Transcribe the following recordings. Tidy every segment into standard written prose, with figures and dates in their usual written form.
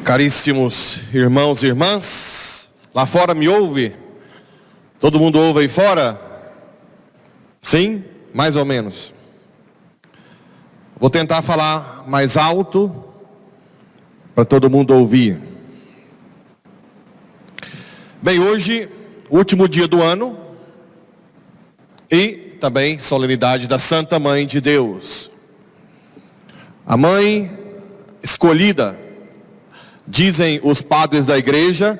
Caríssimos irmãos e irmãs, lá fora me ouve? Todo mundo ouve aí fora? Sim? Mais ou menos. Vou tentar falar mais alto para todo mundo ouvir. Bem, hoje, último dia do ano e também solenidade da Santa Mãe de Deus. A mãe escolhida. Dizem os padres da igreja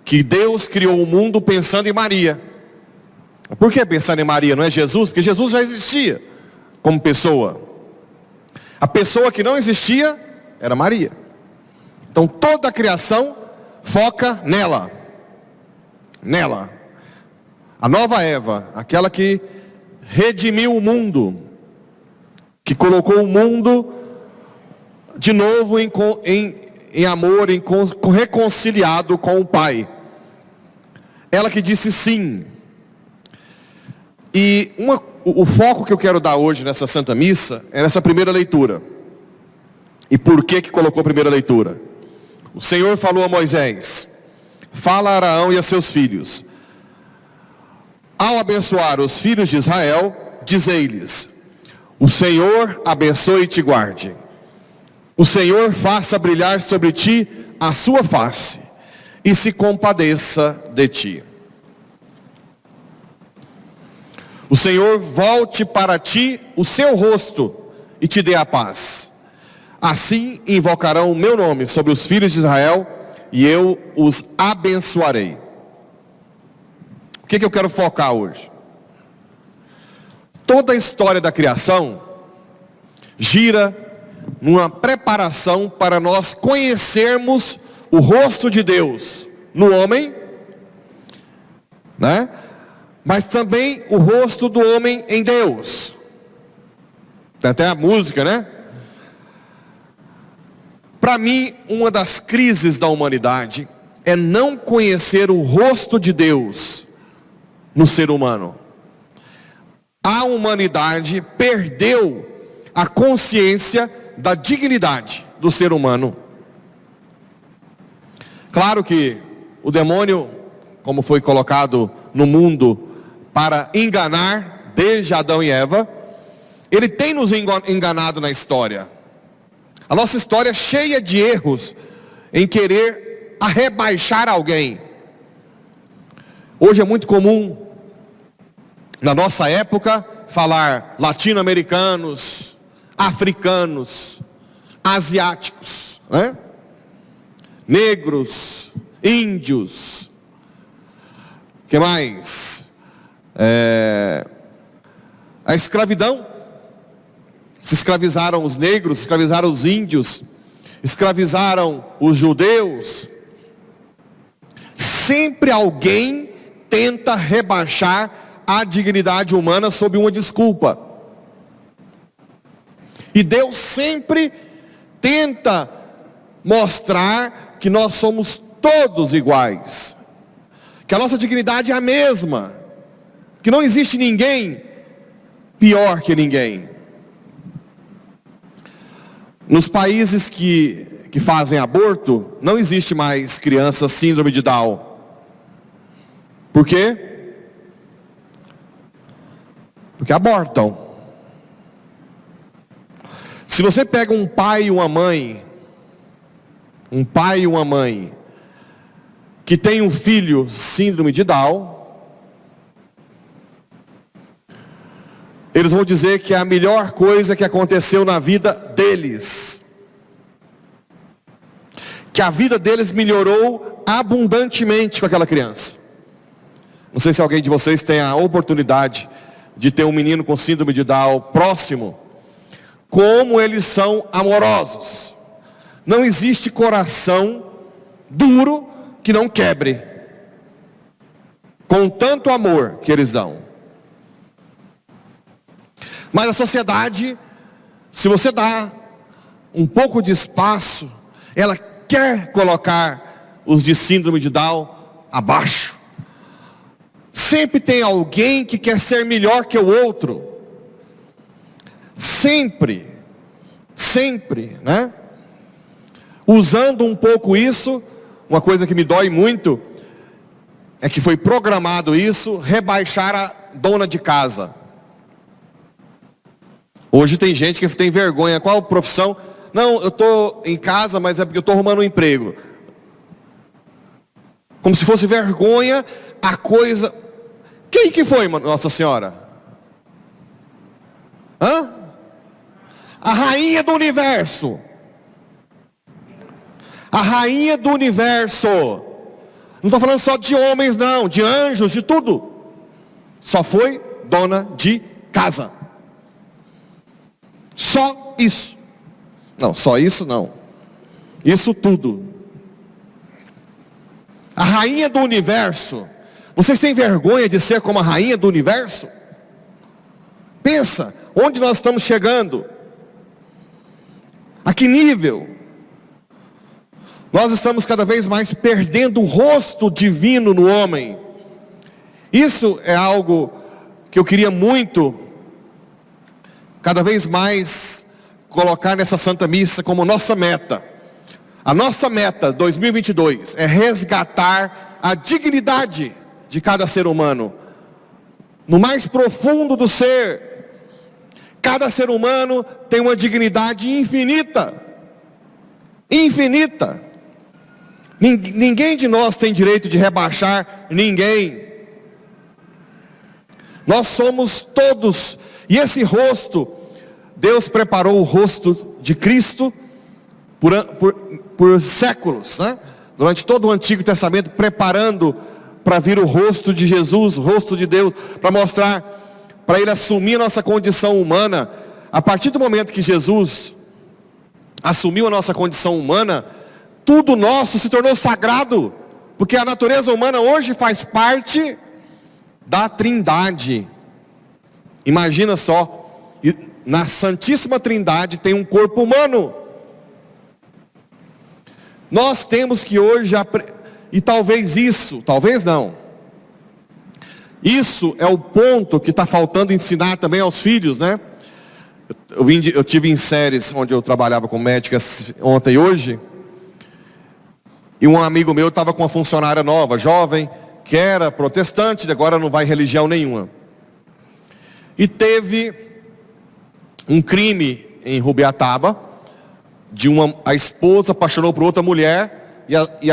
que Deus criou o mundo pensando em Maria. Por que pensando em Maria? Não é Jesus? Porque Jesus já existia como pessoa. A pessoa que não existia era Maria. Então toda a criação foca nela. Nela. A nova Eva, aquela que redimiu o mundo, que colocou o mundo de novo em amor, reconciliado com o Pai. Ela que disse sim. E o foco que eu quero dar hoje nessa Santa Missa é nessa primeira leitura. E por que colocou a primeira leitura? O Senhor falou a Moisés: fala a Araão e a seus filhos, ao abençoar os filhos de Israel, dizei-lhes: o Senhor abençoe e te guarde. O Senhor faça brilhar sobre ti a sua face e se compadeça de ti. O Senhor volte para ti o seu rosto e te dê a paz. Assim invocarão o meu nome sobre os filhos de Israel e eu os abençoarei. O que eu quero focar hoje? Toda a história da criação gira numa preparação para nós conhecermos o rosto de Deus no homem, né? Mas também o rosto do homem em Deus. Tem até a música, né? Para mim, uma das crises da humanidade é não conhecer o rosto de Deus no ser humano. A humanidade perdeu a consciência da dignidade do ser humano. Claro que o demônio, como foi colocado no mundo para enganar desde Adão e Eva, ele tem nos enganado na história. A nossa história é cheia de erros em querer rebaixar alguém. Hoje é muito comum, na nossa época, falar latino-americanos, africanos, asiáticos, né? Negros, índios, que mais? A escravidão. Se escravizaram os negros, escravizaram os índios, escravizaram os judeus. Sempre alguém tenta rebaixar a dignidade humana sob uma desculpa. E Deus sempre tenta mostrar que nós somos todos iguais, que a nossa dignidade é a mesma, que não existe ninguém pior que ninguém. Nos países que fazem aborto, não existe mais criança síndrome de Down. Por quê? Porque abortam. Se você pega um pai e uma mãe, que tem um filho síndrome de Down, eles vão dizer que é a melhor coisa que aconteceu na vida deles, que a vida deles melhorou abundantemente com aquela criança. Não sei se alguém de vocês tem a oportunidade de ter um menino com síndrome de Down próximo. Como eles são amorosos. Não existe coração duro que não quebre, com tanto amor que eles dão. Mas a sociedade, se você dá um pouco de espaço, ela quer colocar os de síndrome de Down abaixo. Sempre tem alguém que quer ser melhor que o outro. Sempre, né? Usando um pouco isso, uma coisa que me dói muito, é que foi programado isso, rebaixar a dona de casa. Hoje tem gente que tem vergonha. Qual profissão? Não, eu estou em casa, mas é porque eu estou arrumando um emprego. Como se fosse vergonha a coisa. Quem que foi, Nossa Senhora? Hã? A rainha do universo. A rainha do universo. Não estou falando só de homens não, de anjos, de tudo. Só foi dona de casa. Só isso. Não, só isso não. Isso tudo. A rainha do universo. Vocês têm vergonha de ser como a rainha do universo? Pensa, onde nós estamos chegando? A que nível? Nós estamos cada vez mais perdendo o rosto divino no homem. Isso é algo que eu queria muito, cada vez mais, colocar nessa Santa Missa como nossa meta. A nossa meta 2022 é resgatar a dignidade de cada ser humano, no mais profundo do ser. Cada ser humano tem uma dignidade infinita. Infinita. Ninguém de nós tem direito de rebaixar ninguém. Nós somos todos. E esse rosto, Deus preparou o rosto de Cristo por séculos, né? Durante todo o Antigo Testamento, preparando para vir o rosto de Jesus, o rosto de Deus, para mostrar, para Ele assumir a nossa condição humana. A partir do momento que Jesus assumiu a nossa condição humana, tudo nosso se tornou sagrado, porque a natureza humana hoje faz parte da Trindade. Imagina só, na Santíssima Trindade tem um corpo humano. Nós temos que hoje, e talvez isso, talvez não, isso é o ponto que está faltando ensinar também aos filhos, né? Eu tive em séries onde eu trabalhava com médicas ontem e hoje, e um amigo meu estava com uma funcionária nova, jovem, que era protestante, agora não vai religião nenhuma. E teve um crime em Rubiataba, a esposa apaixonou por outra mulher, e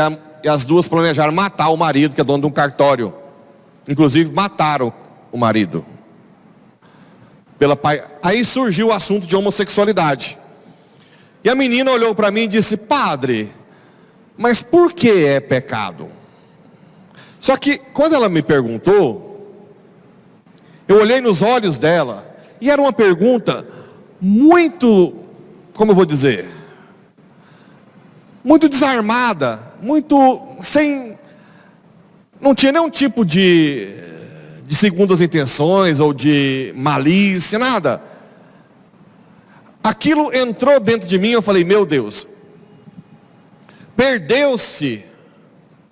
as duas planejaram matar o marido, que é dono de um cartório. Inclusive mataram o marido. Aí surgiu o assunto de homossexualidade. E a menina olhou para mim e disse: padre, mas por que é pecado? Só que quando ela me perguntou, eu olhei nos olhos dela, e era uma pergunta muito, como eu vou dizer, muito desarmada, muito sem, não tinha nenhum tipo de segundas intenções ou de malícia, nada. Aquilo entrou dentro de mim, eu falei: meu Deus, perdeu-se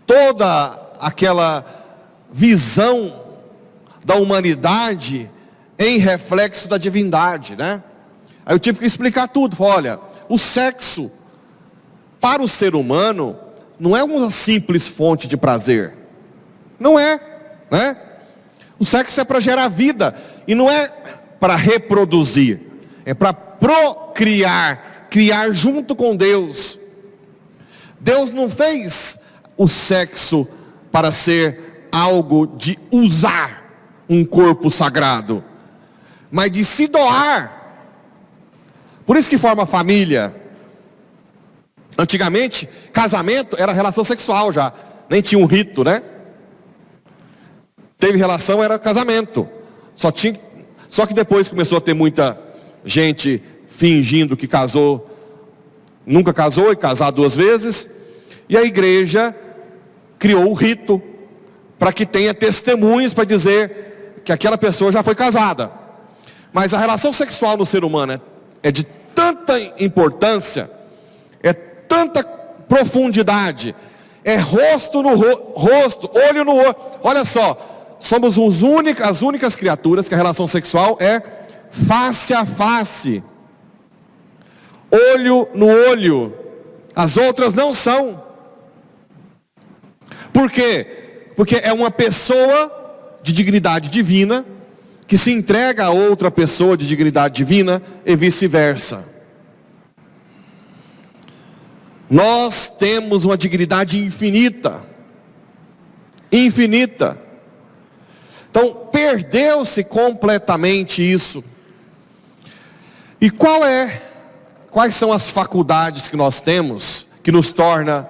toda aquela visão da humanidade em reflexo da divindade, né? Aí eu tive que explicar tudo. Falei: olha, o sexo para o ser humano não é uma simples fonte de prazer. Não é, né? O sexo é para gerar vida, e não é para reproduzir, é para procriar, criar junto com Deus. Deus não fez o sexo para ser algo de usar um corpo sagrado, mas de se doar. Por isso que forma família. Antigamente, casamento era relação sexual já, nem tinha um rito, né? Teve relação, era casamento. Só que depois começou a ter muita gente fingindo que casou, nunca casou, e casar 2 vezes. E a igreja criou o rito para que tenha testemunhos para dizer que aquela pessoa já foi casada. Mas a relação sexual no ser humano é de tanta importância, é tanta profundidade, é rosto no rosto, olho no olho. Olha só, somos as únicas criaturas que a relação sexual é face a face, olho no olho. As outras não são. Por quê? Porque é uma pessoa de dignidade divina que se entrega a outra pessoa de dignidade divina e vice-versa. Nós temos uma dignidade infinita. Infinita. Então, perdeu-se completamente isso. E quais são as faculdades que nós temos que nos torna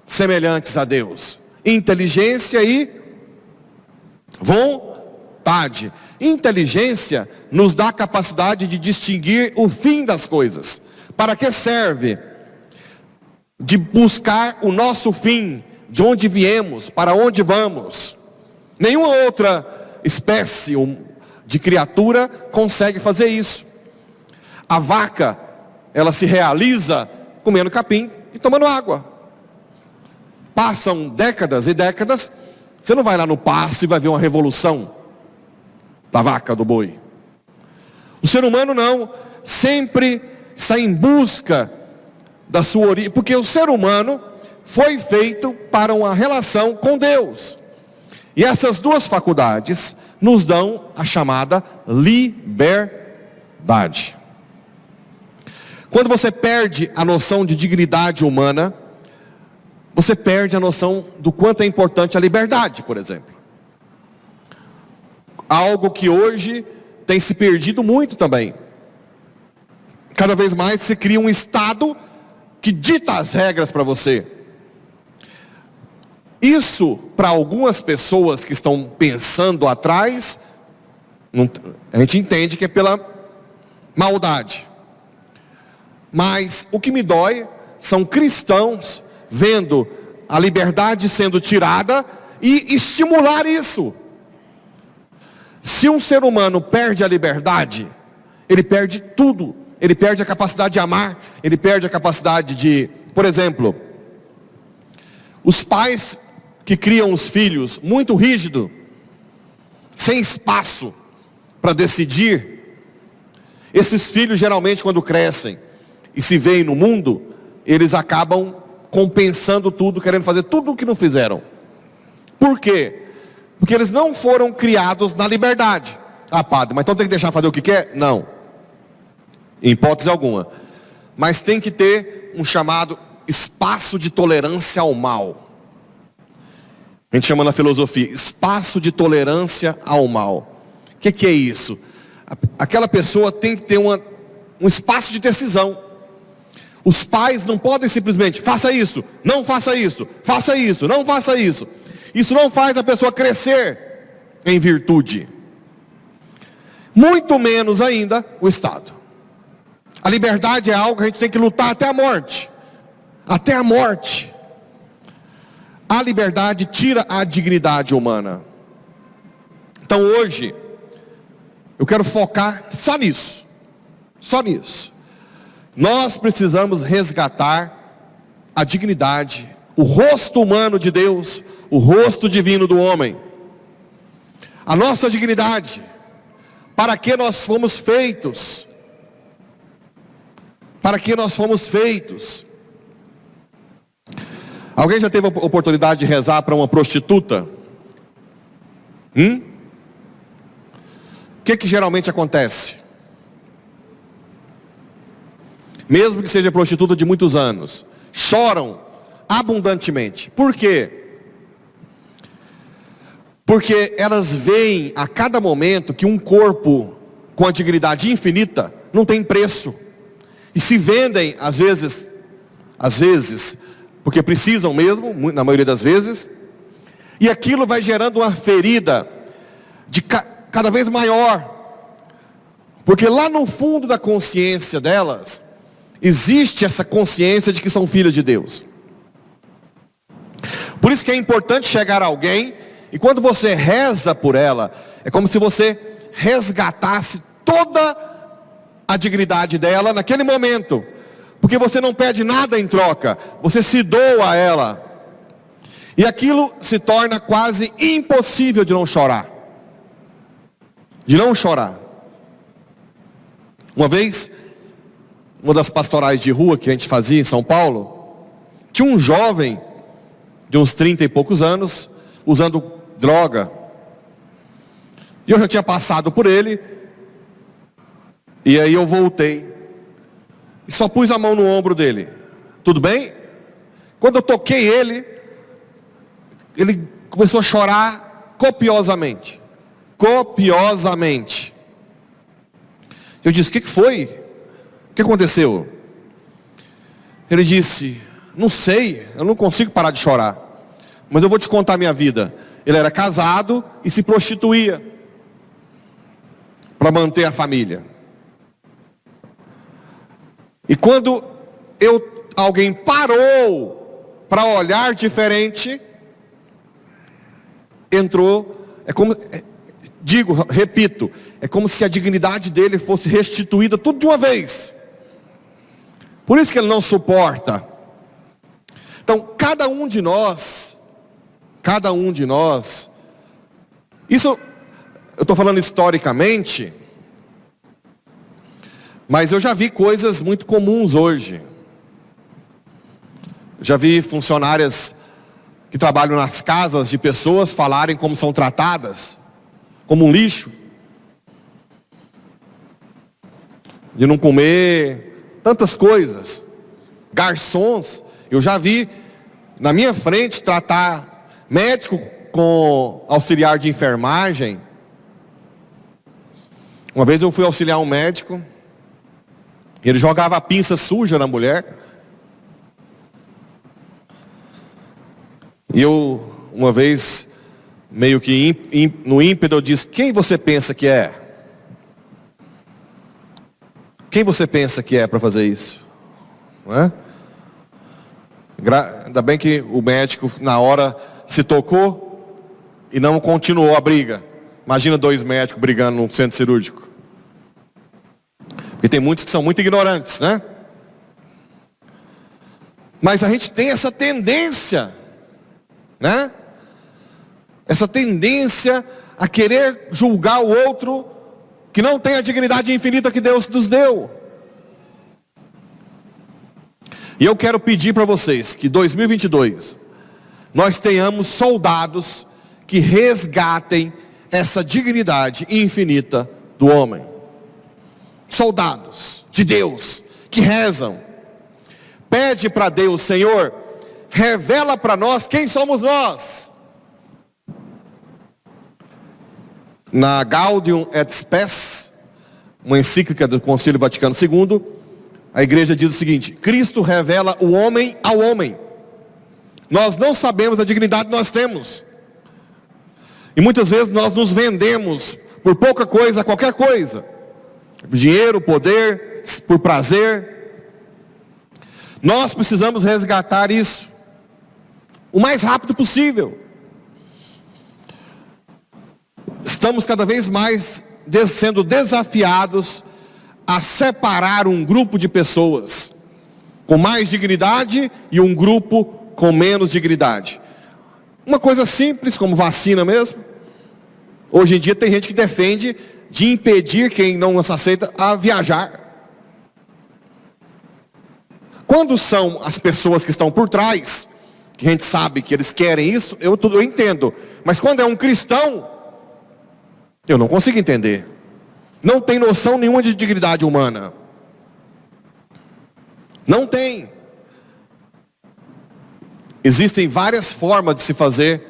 semelhantes a Deus? Inteligência e vontade. Inteligência nos dá a capacidade de distinguir o fim das coisas. Para que serve? De buscar o nosso fim, de onde viemos, para onde vamos. Nenhuma outra espécie de criatura consegue fazer isso. A vaca, ela se realiza comendo capim e tomando água. Passam décadas e décadas, você não vai lá no pasto e vai ver uma revolução da vaca, do boi. O ser humano não, sempre está em busca da sua origem, porque o ser humano foi feito para uma relação com Deus. E essas duas faculdades nos dão a chamada liberdade. Quando você perde a noção de dignidade humana, você perde a noção do quanto é importante a liberdade, por exemplo. Algo que hoje tem se perdido muito também. Cada vez mais se cria um Estado que dita as regras para você. Isso, para algumas pessoas que estão pensando atrás, a gente entende que é pela maldade. Mas o que me dói são cristãos vendo a liberdade sendo tirada e estimular isso. Se um ser humano perde a liberdade, ele perde tudo. Ele perde a capacidade de amar, ele perde a capacidade de, por exemplo, os pais que criam os filhos muito rígido, sem espaço para decidir, esses filhos geralmente quando crescem e se veem no mundo, eles acabam compensando tudo, querendo fazer tudo o que não fizeram. Por quê? Porque eles não foram criados na liberdade. Ah, padre, mas então tem que deixar fazer o que quer? Não, em hipótese alguma. Mas tem que ter um chamado espaço de tolerância ao mal. A gente chama na filosofia espaço de tolerância ao mal. O que é isso? Aquela pessoa tem que ter um espaço de decisão. Os pais não podem simplesmente, faça isso, não faça isso, faça isso, não faça isso. Isso não faz a pessoa crescer em virtude. Muito menos ainda o Estado. A liberdade é algo que a gente tem que lutar até a morte. Até a morte. A liberdade tira a dignidade humana. Então hoje, eu quero focar só nisso. Só nisso. Nós precisamos resgatar a dignidade, o rosto humano de Deus, o rosto divino do homem. A nossa dignidade. Para que nós fomos feitos? Para que nós fomos feitos? Alguém já teve a oportunidade de rezar para uma prostituta? O que geralmente acontece? Mesmo que seja prostituta de muitos anos, choram abundantemente. Por quê? Porque elas veem a cada momento que um corpo com a dignidade infinita não tem preço. E se vendem, às vezes, porque precisam mesmo, na maioria das vezes, e aquilo vai gerando uma ferida de cada vez maior. Porque lá no fundo da consciência delas, existe essa consciência de que são filhos de Deus. Por isso que é importante chegar a alguém, e quando você reza por ela, é como se você resgatasse toda a dignidade dela naquele momento. Porque você não pede nada em troca, você se doa a ela. E aquilo se torna quase impossível de não chorar. De não chorar. Uma vez, uma das pastorais de rua que a gente fazia em São Paulo, tinha um jovem de uns 30 e poucos anos, usando droga. E eu já tinha passado por ele, e aí eu voltei, e só pus a mão no ombro dele. Tudo bem? Quando eu toquei ele começou a chorar copiosamente. Copiosamente. Eu disse: o que foi? O que aconteceu? Ele disse: não sei, eu não consigo parar de chorar, mas eu vou te contar a minha vida. Ele era casado e se prostituía para manter a família. E quando alguém parou para olhar diferente, entrou, repito, é como se a dignidade dele fosse restituída tudo de uma vez. Por isso que ele não suporta. Então, cada um de nós, isso eu estou falando historicamente, mas eu já vi coisas muito comuns hoje. Já vi funcionárias que trabalham nas casas de pessoas falarem como são tratadas, como um lixo, de não comer, tantas coisas. Garçons, eu já vi na minha frente tratar médico com auxiliar de enfermagem. Uma vez eu fui auxiliar um médico, e ele jogava a pinça suja na mulher. E eu, uma vez, meio que no ímpeto, eu disse: quem você pensa que é? Quem você pensa que é para fazer isso? Não é? Ainda bem que o médico na hora se tocou e não continuou a briga. Imagina 2 médicos brigando num centro cirúrgico. Porque tem muitos que são muito ignorantes, né? Mas a gente tem essa tendência, né? Essa tendência a querer julgar o outro que não tem a dignidade infinita que Deus nos deu. E eu quero pedir para vocês que 2022 nós tenhamos soldados que resgatem essa dignidade infinita do homem. Soldados de Deus que rezam. Pede para Deus: Senhor, revela para nós quem somos nós. Na Gaudium et Spes, uma encíclica do Concílio Vaticano II, a igreja diz o seguinte: Cristo revela o homem ao homem. Nós não sabemos a dignidade que nós temos, e muitas vezes nós nos vendemos por pouca coisa, qualquer coisa, dinheiro, poder, por prazer. Nós precisamos resgatar isso o mais rápido possível. Estamos cada vez mais sendo desafiados a separar um grupo de pessoas com mais dignidade e um grupo com menos dignidade. Uma coisa simples, como vacina mesmo. Hoje em dia tem gente que defende de impedir quem não se aceita a viajar. Quando são as pessoas que estão por trás, que a gente sabe que eles querem isso, eu entendo. Mas quando é um cristão, eu não consigo entender. Não tem noção nenhuma de dignidade humana. Não tem. Existem várias formas de se fazer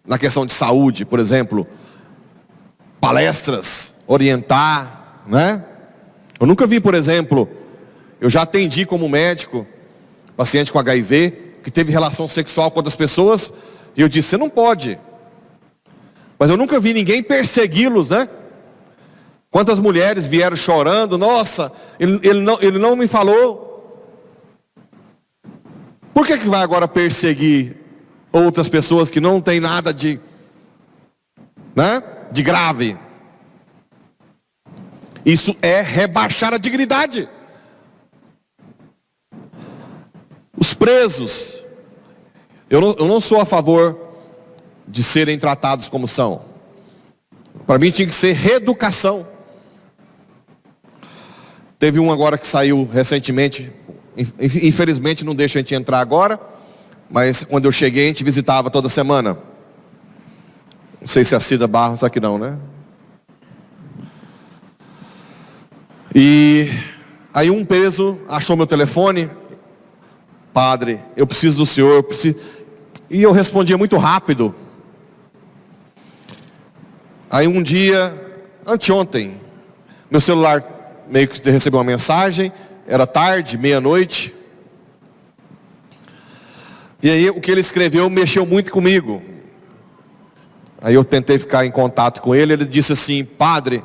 na questão de saúde, por exemplo, palestras, orientar, né? Eu nunca vi, por exemplo, eu já atendi como médico paciente com HIV que teve relação sexual com outras pessoas, e eu disse: você não pode. Mas eu nunca vi ninguém persegui-los, né? Quantas mulheres vieram chorando: nossa, ele não me falou. Por que vai agora perseguir outras pessoas que não tem nada de, né, de grave? Isso é rebaixar a dignidade. Os presos, Eu não sou a favor de serem tratados como são. Para mim tinha que ser reeducação. Teve um agora que saiu recentemente, infelizmente não deixa a gente entrar agora, mas quando eu cheguei a gente visitava toda semana. Não sei se é a Cida Barros aqui não, né? E aí um preso achou meu telefone: padre, eu preciso do senhor, eu preciso... E eu respondia muito rápido. Aí um dia, anteontem, meu celular meio que recebeu uma mensagem, era tarde, meia-noite. E aí o que ele escreveu mexeu muito comigo. Aí eu tentei ficar em contato com ele, ele disse assim: padre,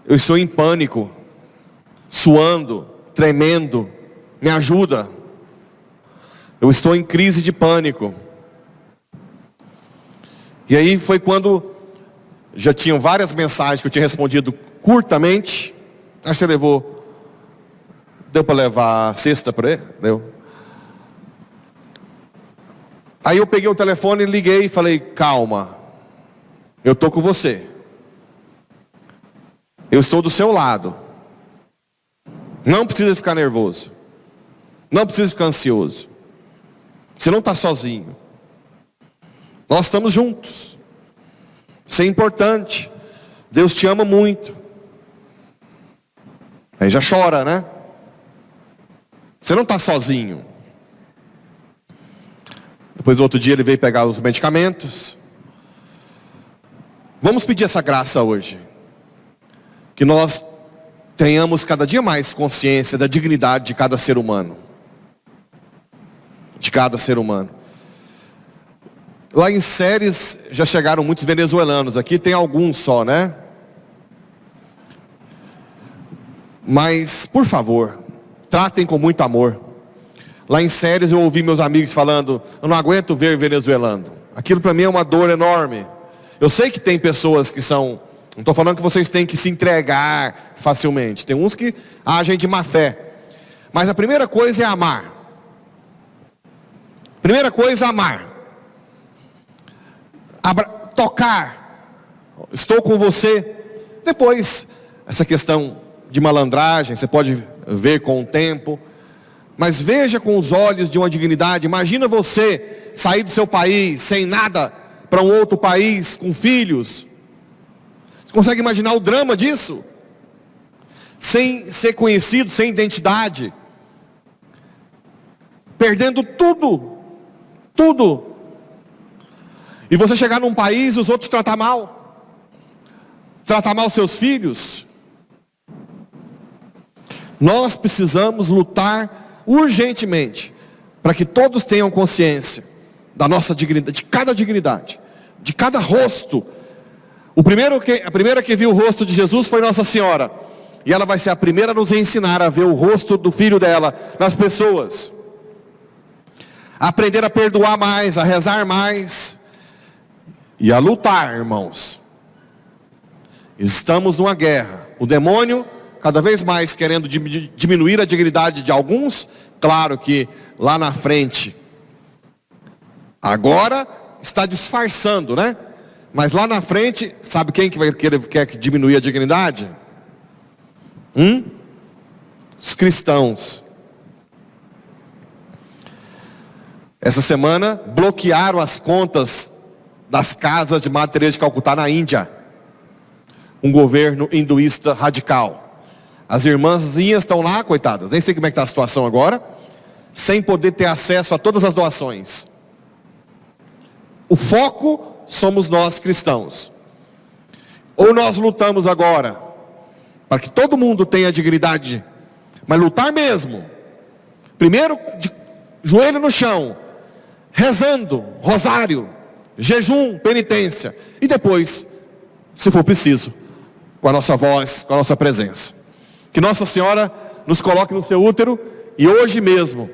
eu estou em pânico, suando, tremendo, me ajuda. Eu estou em crise de pânico. E aí foi quando já tinham várias mensagens que eu tinha respondido curtamente. Acho que você levou, deu para levar a cesta para ele? Deu. Aí eu peguei o telefone, liguei e falei: calma, eu estou com você. Eu estou do seu lado. Não precisa ficar nervoso. Não precisa ficar ansioso. Você não está sozinho. Nós estamos juntos. Isso é importante. Deus te ama muito. Aí já chora, né? Você não está sozinho. Depois do outro dia ele veio pegar os medicamentos. Vamos pedir essa graça hoje. Que nós tenhamos cada dia mais consciência da dignidade de cada ser humano. De cada ser humano. Lá em Séries já chegaram muitos venezuelanos. Aqui tem alguns só, né? Mas, por favor, tratem com muito amor. Lá em Séries eu ouvi meus amigos falando: eu não aguento ver venezuelano. Aquilo para mim é uma dor enorme. Eu sei que tem pessoas que são... Não estou falando que vocês têm que se entregar facilmente. Tem uns que agem de má fé. Mas a primeira coisa é amar. Primeira coisa é amar. Tocar. Estou com você. Depois, essa questão de malandragem, você pode ver com o tempo. Mas veja com os olhos de uma dignidade. Imagina você sair do seu país sem nada para um outro país, com filhos. Você consegue imaginar o drama disso? Sem ser conhecido, sem identidade. Perdendo tudo. Tudo. E você chegar num país e os outros tratar mal. Tratar mal seus filhos. Nós precisamos lutar urgentemente para que todos tenham consciência da nossa dignidade, de cada rosto. A primeira que viu o rosto de Jesus foi Nossa Senhora, e ela vai ser a primeira a nos ensinar a ver o rosto do Filho dela nas pessoas, a aprender a perdoar mais, a rezar mais e a lutar, irmãos. Estamos numa guerra. O demônio cada vez mais querendo diminuir a dignidade de alguns. Claro que lá na frente, agora está disfarçando, né? Mas lá na frente, sabe quem que quer diminuir a dignidade? Os cristãos. Essa semana bloquearam as contas das casas de Madre Teresa de Calcutá na Índia. Um governo hinduísta radical. As irmãzinhas estão lá, coitadas, nem sei como é que está a situação agora, sem poder ter acesso a todas as doações. O foco somos nós cristãos. Ou nós lutamos agora para que todo mundo tenha dignidade, mas lutar mesmo. Primeiro, de joelho no chão, rezando, rosário, jejum, penitência. E depois, se for preciso, com a nossa voz, com a nossa presença. Que Nossa Senhora nos coloque no seu útero e hoje mesmo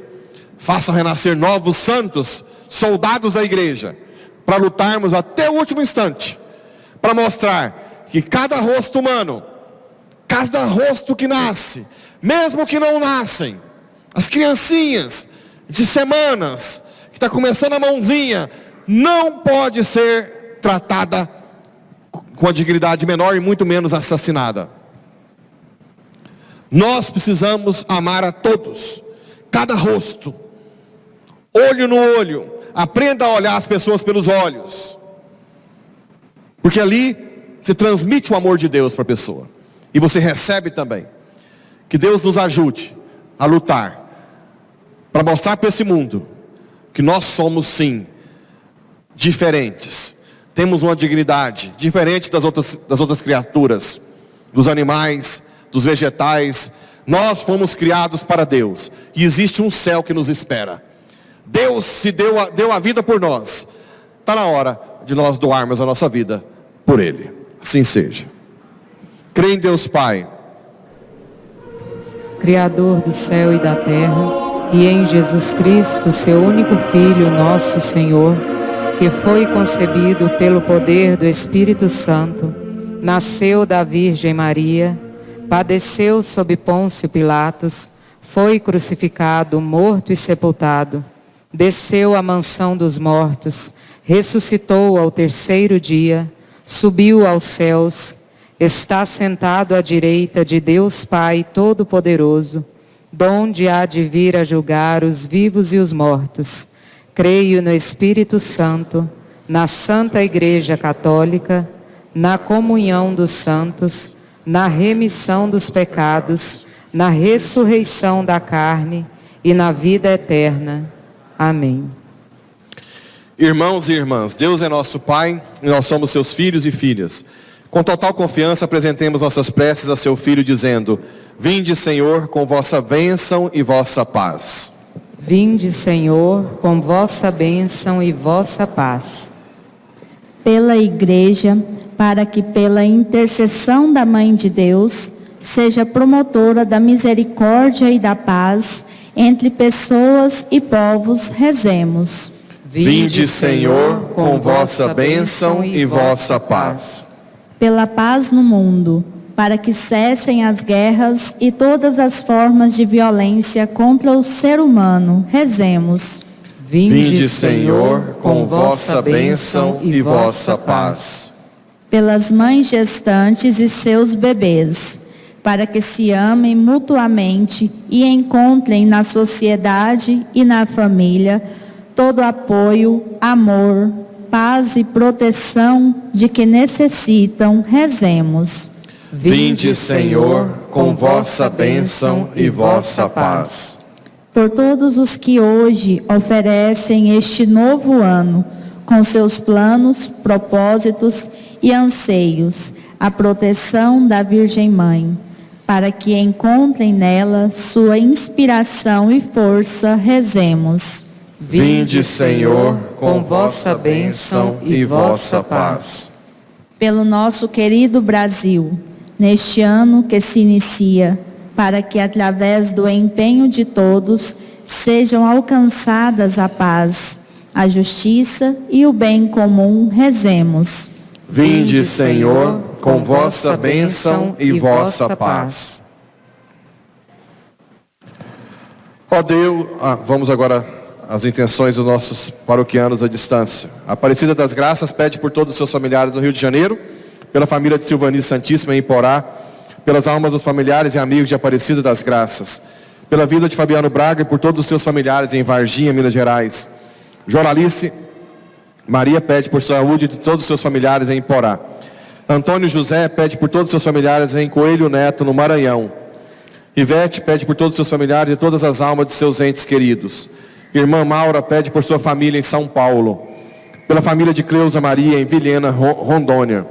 faça renascer novos santos, soldados da igreja, para lutarmos até o último instante, para mostrar que cada rosto humano, cada rosto que nasce, mesmo que não nascem, as criancinhas de semanas, está começando a mãozinha, não pode ser tratada com a dignidade menor e muito menos assassinada. Nós precisamos amar a todos, cada rosto, olho no olho. Aprenda a olhar as pessoas pelos olhos, porque ali você transmite o amor de Deus para a pessoa, e você recebe também. Que Deus nos ajude a lutar, para mostrar para esse mundo, que nós somos sim, diferentes. Temos uma dignidade, diferente das outras criaturas, dos animais, dos vegetais. Nós fomos criados para Deus, e existe um céu que nos espera. Deus se deu a vida por nós. Está na hora de nós doarmos a nossa vida por Ele. Assim seja. Creio em Deus Pai, Criador do céu e da terra, e em Jesus Cristo, seu único Filho, nosso Senhor, que foi concebido pelo poder do Espírito Santo, nasceu da Virgem Maria, padeceu sob Pôncio Pilatos, foi crucificado, morto e sepultado, desceu à mansão dos mortos, ressuscitou ao terceiro dia, subiu aos céus, está sentado à direita de Deus Pai Todo-Poderoso, donde há de vir a julgar os vivos e os mortos. Creio no Espírito Santo, na Santa Igreja Católica, na comunhão dos santos, na remissão dos pecados, na ressurreição da carne e na vida eterna. Amém. irmãos e irmãs, Deus é nosso Pai e nós somos seus filhos e filhas. Com total confiança apresentemos nossas preces a seu Filho dizendo: Vinde, Senhor, com vossa bênção e vossa paz. Vinde, Senhor, com vossa bênção e vossa paz. Pela Igreja, para que pela intercessão da Mãe de Deus, seja promotora da misericórdia e da paz entre pessoas e povos, rezemos. Vinde, Senhor, com vossa bênção e vossa paz. Pela paz no mundo, para que cessem as guerras e todas as formas de violência contra o ser humano, rezemos. Vinde, Senhor, com vossa bênção e vossa paz. Pelas mães gestantes e seus bebês, para que se amem mutuamente e encontrem na sociedade e na família todo apoio, amor, paz e proteção de que necessitam, rezemos. Vinde, Senhor, com vossa bênção e vossa paz. Por todos os que hoje oferecem este novo ano, com seus planos, propósitos e anseios, a proteção da Virgem Mãe, para que encontrem nela sua inspiração e força, rezemos. Vinde, Senhor, com vossa bênção e vossa paz. Pelo nosso querido Brasil, neste ano que se inicia, para que através do empenho de todos sejam alcançadas a paz, a justiça e o bem comum, rezemos. Vinde, Senhor, com vossa bênção e vossa paz. Ó Deus, vamos agora às intenções dos nossos paroquianos à distância. A Aparecida das Graças pede por todos os seus familiares no Rio de Janeiro, pela família de Silvani Santíssima em Iporá, pelas almas dos familiares e amigos de Aparecida das Graças, pela vida de Fabiano Braga e por todos os seus familiares em Varginha, Minas Gerais. Joralice Maria pede por saúde de todos os seus familiares em Iporá. Antônio José pede por todos os seus familiares em Coelho Neto, no Maranhão. Ivete pede por todos os seus familiares e todas as almas de seus entes queridos. Irmã Maura pede por sua família em São Paulo. Pela família de Cleusa Maria em Vilhena, Rondônia.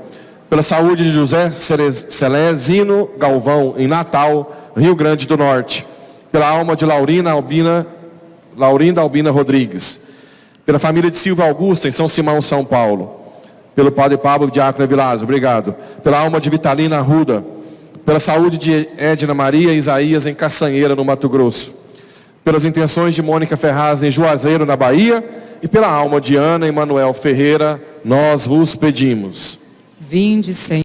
Pela saúde de José Celezino Galvão em Natal, Rio Grande do Norte. Pela alma de Laurinda Albina Rodrigues. Pela família de Silva Augusta em São Simão, São Paulo. Pelo padre Pablo Diácono Evilásio, obrigado. Pela alma de Vitalina Arruda. Pela saúde de Edna Maria Isaías em Caçanheira, no Mato Grosso. Pelas intenções de Mônica Ferraz em Juazeiro, na Bahia. E pela alma de Ana Emanuel Ferreira, nós vos pedimos. Vinde, Senhor.